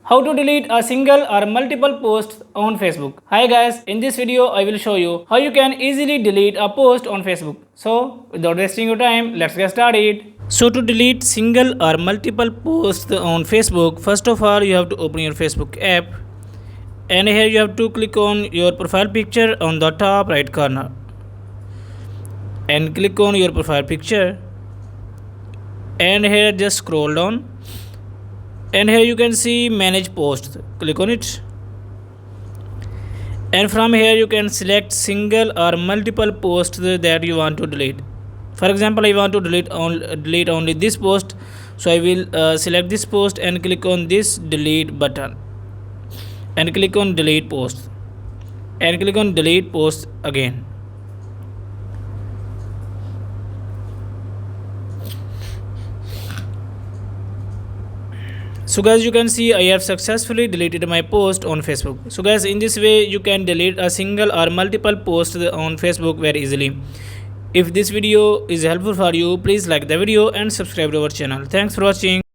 How to delete a single or multiple posts on Facebook. Hi guys, in this video I will show you how you can easily delete a post on Facebook. So without wasting your time, let's get started. So to delete single or multiple posts on Facebook, first of all you have to open your Facebook app, and here you have to click on your profile picture on the top right corner and click on your profile picture, and here just scroll down, and here you can see manage posts. Click on it, and from here you can select single or multiple posts that you want to delete. For example, I want to delete only this post, so I will select this post and click on this delete button and click on delete post and click on delete post again. So guys, you can see I have successfully deleted my post on Facebook. So guys, in this way you can delete a single or multiple posts on Facebook very easily. If this video is helpful for you, please like the video and subscribe to our channel. Thanks for watching.